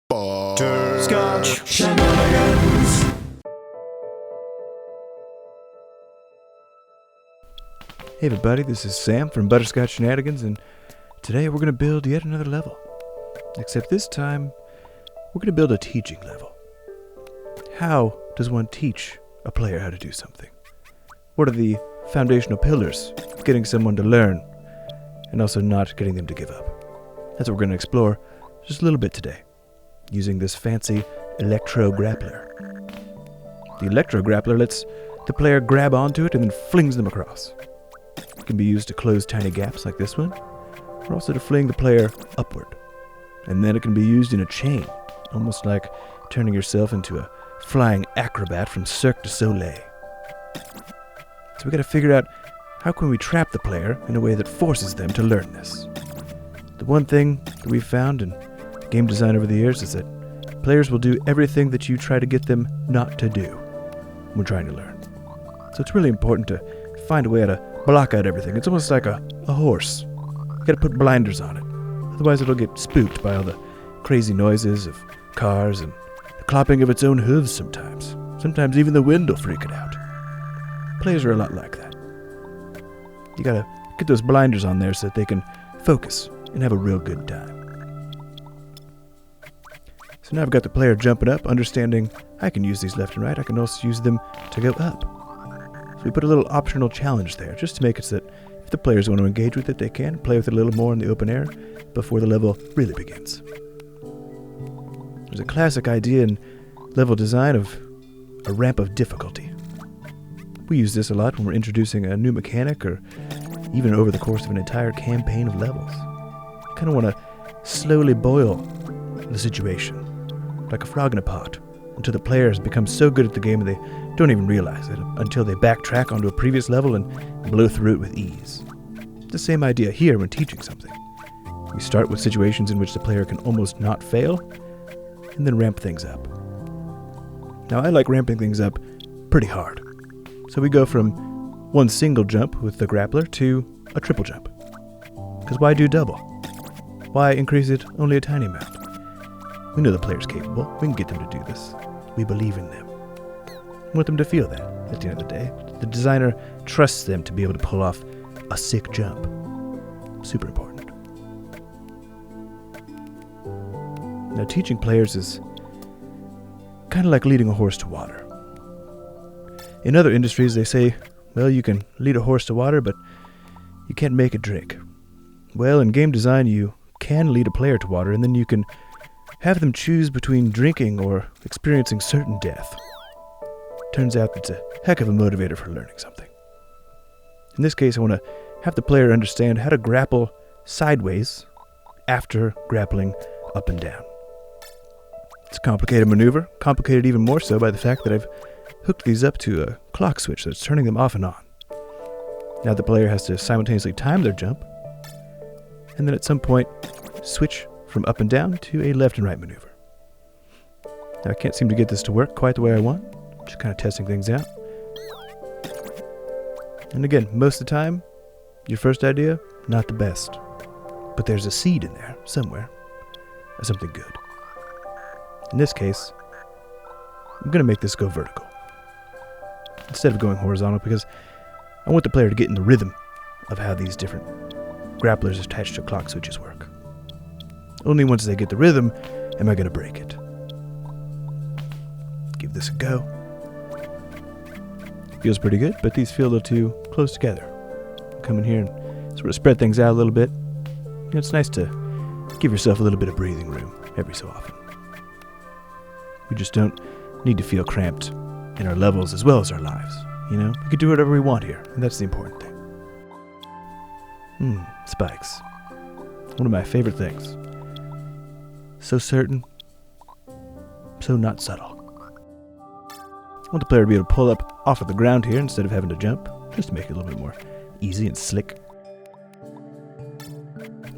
Butterscotch Shenanigans. Hey everybody, this is Sam from Butterscotch Shenanigans, and today we're going to build yet another level. Except this time, we're going to build a teaching level. How does one teach a player how to do something? What are the foundational pillars of getting someone to learn, and also not getting them to give up? That's what we're going to explore just a little bit today, using this fancy Electro Grappler. The Electro Grappler lets the player grab onto it and then flings them across. It can be used to close tiny gaps like this one, or also to fling the player upward. And then it can be used in a chain, almost like turning yourself into a flying acrobat from Cirque du Soleil. So we gotta figure out how can we trap the player in a way that forces them to learn this. The one thing that we've found in game design over the years is that players will do everything that you try to get them not to do when trying to learn. So it's really important to find a way to block out everything. It's almost like a horse. You gotta put blinders on it. Otherwise it'll get spooked by all the crazy noises of cars and the clopping of its own hooves sometimes. Sometimes even the wind will freak it out. Players are a lot like that. You gotta get those blinders on there so that they can focus and have a real good time. So now I've got the player jumping up, understanding I can use these left and right. I can also use them to go up. So we put a little optional challenge there, just to make it so that if the players want to engage with it, they can play with it a little more in the open air before the level really begins. There's a classic idea in level design of a ramp of difficulty. We use this a lot when we're introducing a new mechanic or even over the course of an entire campaign of levels. You kind of want to slowly boil the situation, like a frog in a pot, until the players become so good at the game that they don't even realize it, until they backtrack onto a previous level and blow through it with ease. It's the same idea here when teaching something. We start with situations in which the player can almost not fail, and then ramp things up. Now I like ramping things up pretty hard. So we go from one single jump with the grappler to a triple jump. Because why do double? Why increase it only a tiny amount? We know the player's capable. We can get them to do this. We believe in them. We want them to feel that at the end of the day. The designer trusts them to be able to pull off a sick jump. Super important. Now teaching players is kind of like leading a horse to water. In other industries they say, well, you can lead a horse to water, but you can't make it drink. Well, in game design you can lead a player to water, and then you can have them choose between drinking or experiencing certain death. Turns out that's a heck of a motivator for learning something. In this case, I want to have the player understand how to grapple sideways after grappling up and down. It's a complicated maneuver, complicated even more so by the fact that I've hooked these up to a clock switch that's turning them off and on. Now the player has to simultaneously time their jump, and then at some point switch from up and down to a left and right maneuver. Now I can't seem to get this to work quite the way I want. Just kind of testing things out. And again, most of the time, your first idea, not the best. But there's a seed in there, somewhere, of something good. In this case, I'm going to make this go vertical instead of going horizontal, because I want the player to get in the rhythm of how these different grapplers attached to clock switches work. Only once they get the rhythm am I going to break it. Give this a go. Feels pretty good, but these feel a little too close together. Come in here and sort of spread things out a little bit. You know, it's nice to give yourself a little bit of breathing room every so often. We just don't need to feel cramped in our levels as well as our lives. You know, we can do whatever we want here, and that's the important thing. Spikes. One of my favorite things. So certain, so not subtle. I want the player to be able to pull up off of the ground here instead of having to jump, just to make it a little bit more easy and slick.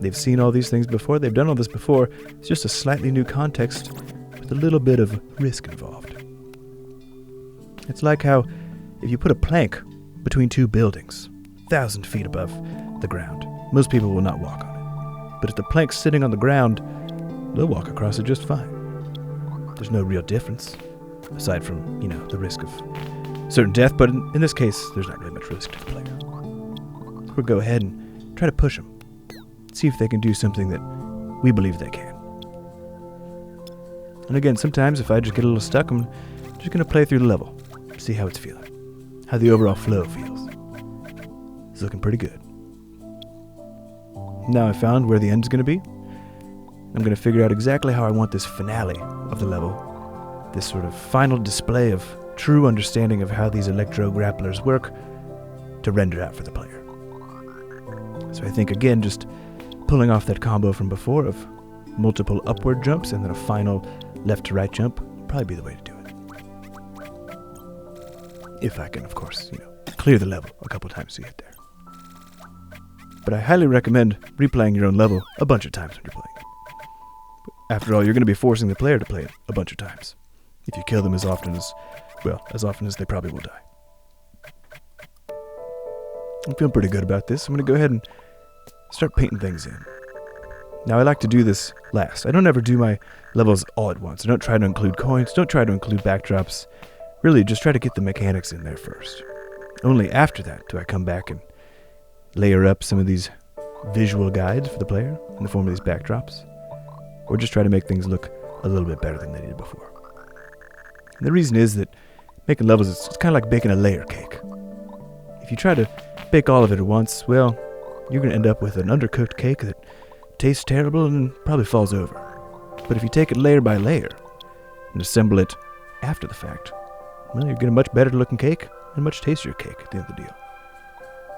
They've seen all these things before, they've done all this before. It's just a slightly new context with a little bit of risk involved. It's like how if you put a plank between two buildings, 1,000 feet above the ground, most people will not walk on it. But if the plank's sitting on the ground, they'll walk across it just fine. there's no real difference, aside from, the risk of certain death, but in this case, there's not really much risk to the player. So we'll go ahead and try to push them, see if they can do something that we believe they can. And again, sometimes if I just get a little stuck, I'm just going to play through the level, see how it's feeling, how the overall flow feels. It's looking pretty good. Now I found where the end's going to be. I'm going to figure out exactly how I want this finale of the level, this sort of final display of true understanding of how these Electro grapplers work, to render out for the player. So I think, again, just pulling off that combo from before of multiple upward jumps and then a final left to right jump would probably be the way to do it. If I can, of course, clear the level a couple times to get there. But I highly recommend replaying your own level a bunch of times when you're playing it. After all, you're going to be forcing the player to play it a bunch of times, if you kill them as often as they probably will die. I'm feeling pretty good about this. I'm going to go ahead and start painting things in. Now, I like to do this last. I don't ever do my levels all at once. I don't try to include coins, don't try to include backdrops. Really, just try to get the mechanics in there first. Only after that do I come back and layer up some of these visual guides for the player in the form of these backdrops, or just try to make things look a little bit better than they did before. And the reason is that making levels is kind of like baking a layer cake. If you try to bake all of it at once, well, you're going to end up with an undercooked cake that tastes terrible and probably falls over. But if you take it layer by layer and assemble it after the fact, well, you're getting a much better looking cake and a much tastier cake at the end of the deal.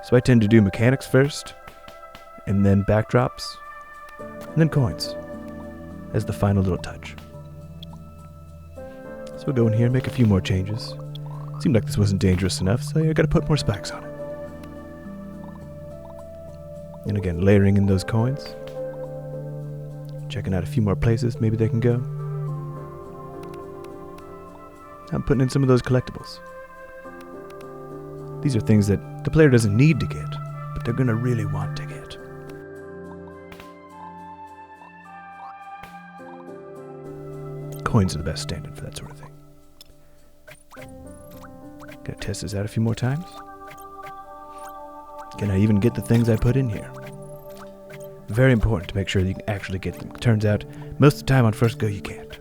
So I tend to do mechanics first, and then backdrops, and then coins as the final little touch. So we'll go in here and make a few more changes. Seemed like this wasn't dangerous enough, so I gotta put more spikes on it. And again, layering in those coins. Checking out a few more places maybe they can go. I'm putting in some of those collectibles. These are things that the player doesn't need to get, but they're gonna really want to get. Coins are the best stand-in for that sort of thing. Gotta test this out a few more times. Can I even get the things I put in here? Very important to make sure that you can actually get them. Turns out, most of the time on first go, you can't.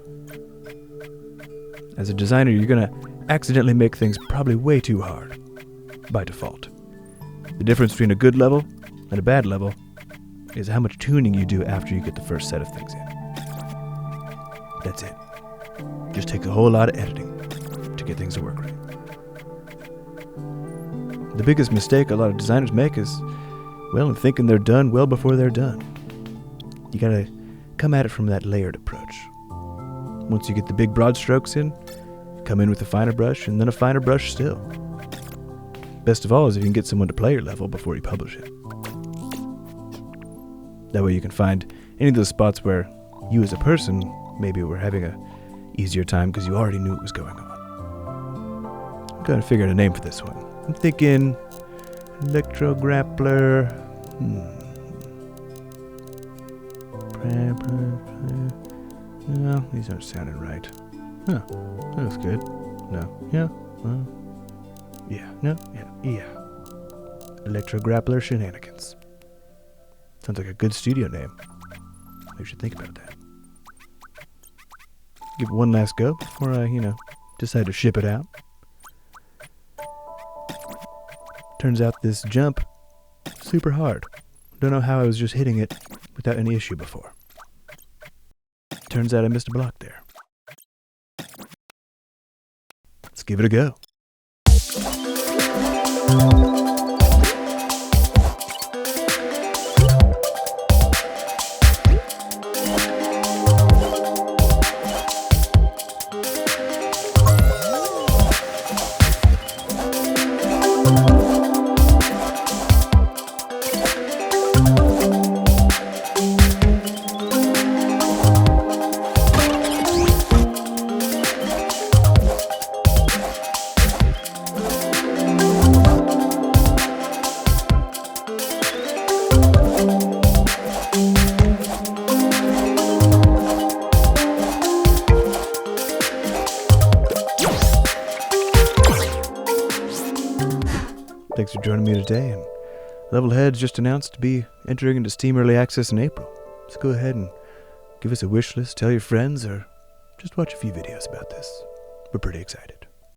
As a designer, you're gonna accidentally make things probably way too hard, by default. The difference between a good level and a bad level is how much tuning you do after you get the first set of things in. That's it. Just takes a whole lot of editing to get things to work right. The biggest mistake a lot of designers make is, in thinking they're done well before they're done. You gotta come at it from that layered approach. Once you get the big broad strokes in, come in with a finer brush, and then a finer brush still. Best of all is if you can get someone to play your level before you publish it. That way you can find any of those spots where you as a person maybe were having a easier time because you already knew what was going on. I'm going to figure out a name for this one. I'm thinking Electro Grappler. No, these aren't sounding right. Huh, that looks good. No, yeah, well, yeah, no, yeah. Electro Grappler Shenanigans. Sounds like a good studio name. Maybe I should think about that. Give it one last go before I, decide to ship it out. Turns out this jump, super hard. Don't know how I was just hitting it without any issue before. Turns out I missed a block there. Let's give it a go. Thanks for joining me today, and Levelhead just announced to be entering into Steam Early Access in April. So go ahead and give us a wish list, tell your friends, or just watch a few videos about this. We're pretty excited.